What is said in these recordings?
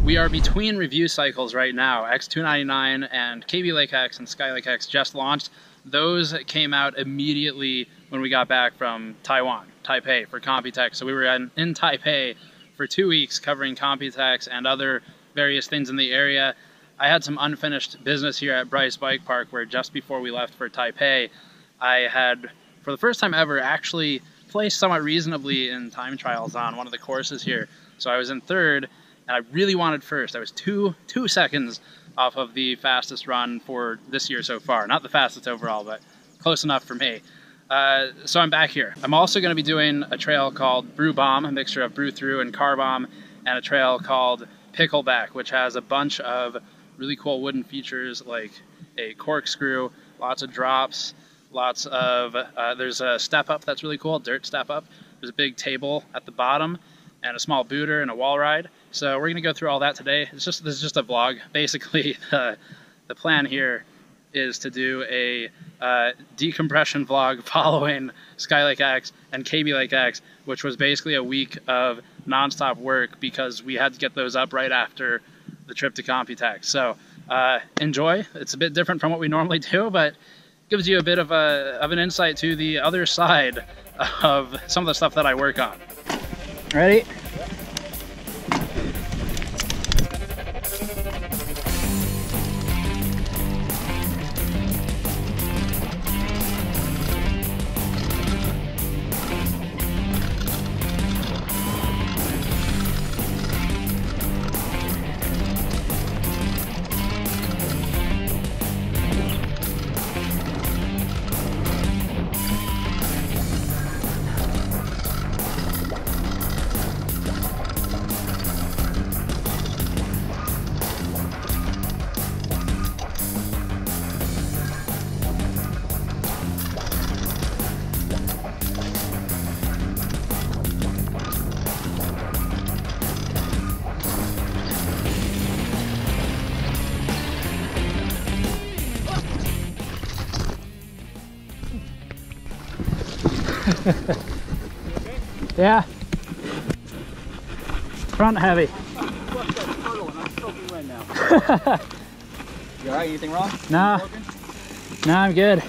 We are between review cycles right now. X299 and KB Lake X and Sky Lake X just launched. Those came out immediately when we got back from Taiwan, Taipei, for Computex. So we were in Taipei for 2 weeks covering Computex and other various things in the area. I had some unfinished business here at Bryce Bike Park where just before we left for Taipei, I had, for the first time ever, actually placed somewhat reasonably in time trials on one of the courses here. So I was in third, and I really wanted first. I was two seconds off of the fastest run for this year so far. Not the fastest overall, but close enough for me. So I'm back here. I'm also going to be doing a trail called Brew Bomb, a mixture of Brew Through and Car Bomb, and a trail called Pickleback, which has a bunch of really cool wooden features like a corkscrew, lots of drops, lots of, there's a step up that's really cool, dirt step up. There's a big table at the bottom and a small booter and a wall ride. So we're gonna go through all that today. This is just a vlog. Basically, the plan here is to do a decompression vlog following Sky Lake X and KB Lake X, which was basically a week of nonstop work because we had to get those up right after the trip to Computex. So enjoy. It's a bit different from what we normally do, but gives you a bit of an insight to the other side of some of the stuff that I work on. Ready? Yeah. Front heavy. You alright? Anything wrong? Nah. Nah, I'm good.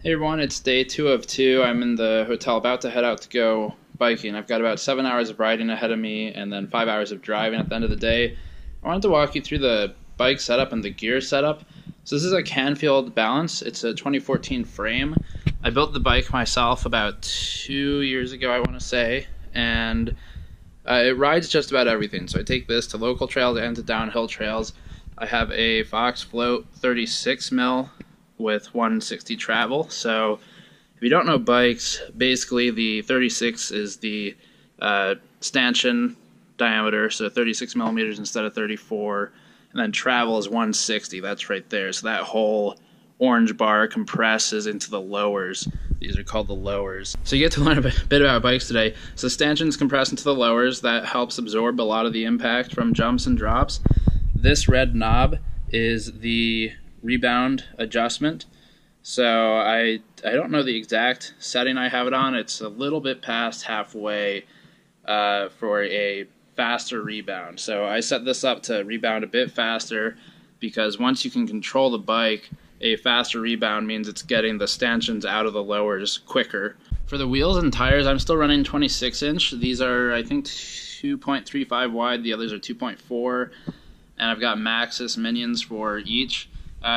Hey everyone, it's day 2 of 2. I'm in the hotel about to head out to go biking. I've got about 7 hours of riding ahead of me and then 5 hours of driving at the end of the day. I wanted to walk you through the bike setup and the gear setup. So this is a Canfield Balance. It's a 2014 frame. I built the bike myself about 2 years ago, I want to say, and it rides just about everything. So I take this to local trails and to downhill trails. I have a Fox Float 36 mil with 160 travel. So if you don't know bikes, basically the 36 is the stanchion diameter, so 36 millimeters instead of 34, and then travel is 160. That's right there. So that whole orange bar compresses into the lowers. These are called the lowers. So you get to learn a bit about bikes today. So stanchions compress into the lowers. That helps absorb a lot of the impact from jumps and drops. This red knob is the rebound adjustment. So I don't know the exact setting I have it on. It's a little bit past halfway for a faster rebound. So I set this up to rebound a bit faster because once you can control the bike, a faster rebound means it's getting the stanchions out of the lowers quicker. For the wheels and tires, I'm still running 26 inch. These are, I think, 2.35 wide. The others are 2.4. And I've got Maxxis minions for each.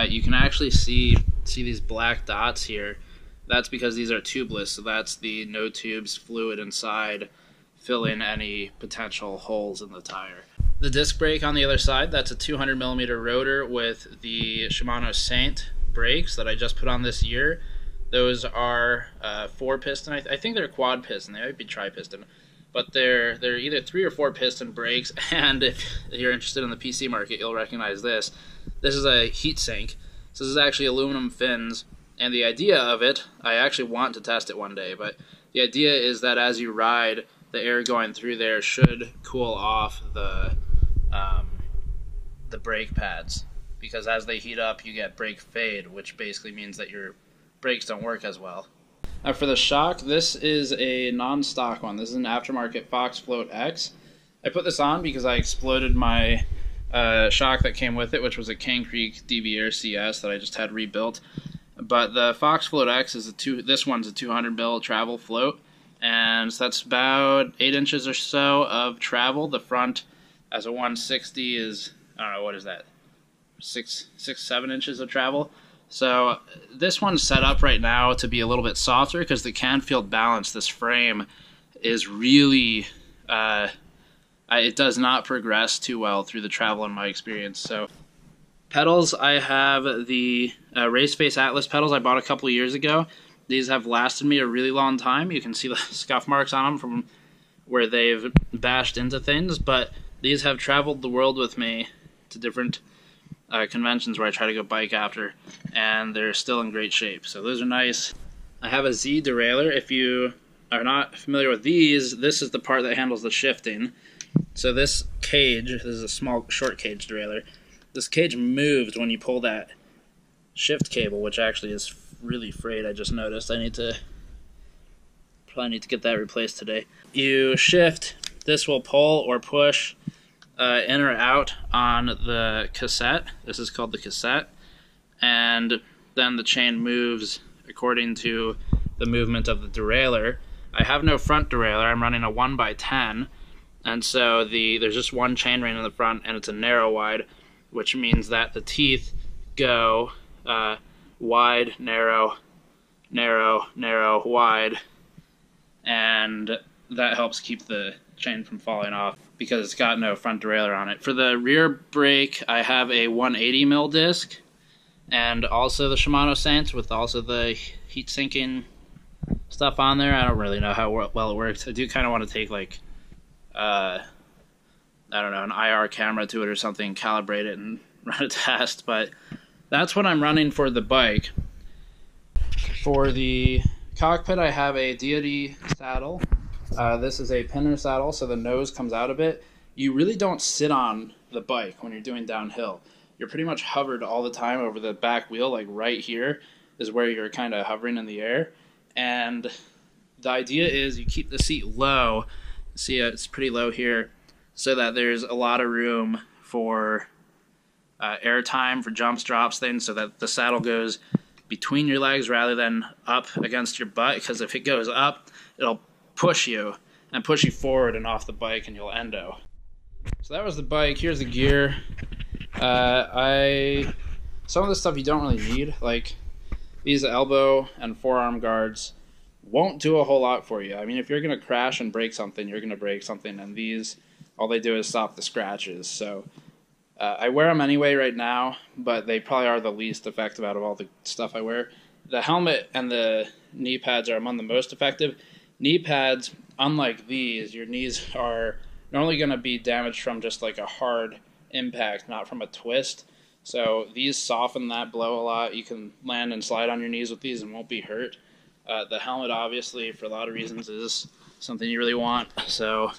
You can actually see these black dots here. That's because these are tubeless, so that's the no tubes fluid inside filling any potential holes in the tire. The disc brake on the other side, that's a 200 millimeter rotor with the Shimano Saint brakes that I just put on this year. Those are 4-piston. I think they're quad piston. They might be tri-piston. But they're either 3 or 4 piston brakes, and if you're interested in the PC market, you'll recognize this. This is a heat sink. So this is actually aluminum fins, and the idea of it, I actually want to test it one day, but the idea is that as you ride, the air going through there should cool off the brake pads, because as they heat up, you get brake fade, which basically means that your brakes don't work as well. For the shock, this is a non-stock one. This is an aftermarket Fox Float X. I put this on because I exploded my shock that came with it, which was a Cane Creek Derailleur CS that I just had rebuilt. But the Fox Float X is this one's a 200 mil travel float, and so that's about 8 inches or so of travel. The front, as a 160, is, I don't know, what is that, 7 inches of travel. So this one's set up right now to be a little bit softer because the Canfield Balance, this frame, is really, it does not progress too well through the travel in my experience. So pedals, I have the Race Face Atlas pedals I bought a couple of years ago. These have lasted me a really long time. You can see the scuff marks on them from where they've bashed into things, but these have traveled the world with me to different conventions where I try to go bike after, and they're still in great shape. So those are nice. I have a Z derailleur. If you are not familiar with these, this is the part that handles the shifting. So this cage, this is a small short cage derailleur. This cage moves when you pull that shift cable, which actually is really frayed. I just noticed. I probably need to get that replaced today. You shift, this will pull or push in or out on the cassette. This is called the cassette, and then the chain moves according to the movement of the derailleur. I have no front derailleur. I'm running a 1x10, and so there's just one chain ring in the front, and it's a narrow wide, which means that the teeth go wide, narrow, narrow, narrow, wide, and that helps keep the chain from falling off because it's got no front derailleur on it. For the rear brake, I have a 180 mil disc, and also the Shimano Saints with also the heat sinking stuff on there. I don't really know how well it works. I do kind of want to take, like, I don't know, an IR camera to it or something, calibrate it and run a test, but that's what I'm running for the bike. For the cockpit, I have a deity saddle. This is a pinner saddle, so the nose comes out a bit. You really don't sit on the bike when you're doing downhill. You're pretty much hovered all the time over the back wheel, like right here is where you're kind of hovering in the air. And the idea is you keep the seat low. See, it's pretty low here, so that there's a lot of room for air time, for jumps, drops, things, so that the saddle goes between your legs rather than up against your butt, because if it goes up, it'll push you forward and off the bike, and you'll endo. So that was the bike. Here's the gear. Some of the stuff you don't really need, like these elbow and forearm guards, won't do a whole lot for you. I mean, if you're going to crash and break something, you're going to break something, and these, all they do is stop the scratches. So I wear them anyway right now, but they probably are the least effective out of all the stuff I wear. The helmet and the knee pads are among the most effective. Knee pads, unlike these, your knees are normally going to be damaged from just like a hard impact, not from a twist. So these soften that blow a lot. You can land and slide on your knees with these and won't be hurt. The helmet, obviously, for a lot of reasons, is something you really want. So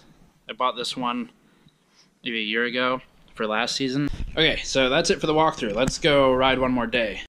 I bought this one maybe a year ago for last season. Okay, so that's it for the walkthrough. Let's go ride one more day.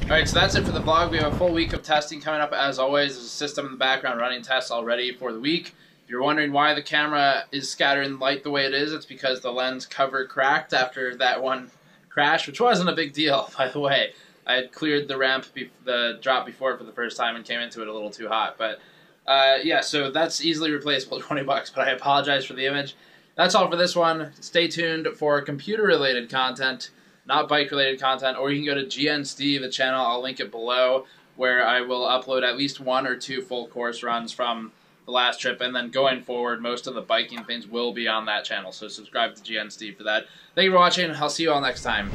Alright, so that's it for the vlog. We have a full week of testing coming up as always. There's a system in the background running tests already for the week. If you're wondering why the camera is scattering light the way it is, it's because the lens cover cracked after that one crash, which wasn't a big deal, by the way. I had cleared the ramp, the drop before for the first time and came into it a little too hot. But yeah, so that's easily replaceable, 20 bucks, but I apologize for the image. That's all for this one. Stay tuned for computer-related content, not bike-related content, or you can go to GN Steve, the channel, I'll link it below, where I will upload at least 1 or 2 full course runs from the last trip, and then going forward, most of the biking things will be on that channel, so subscribe to GN Steve for that. Thank you for watching, I'll see you all next time.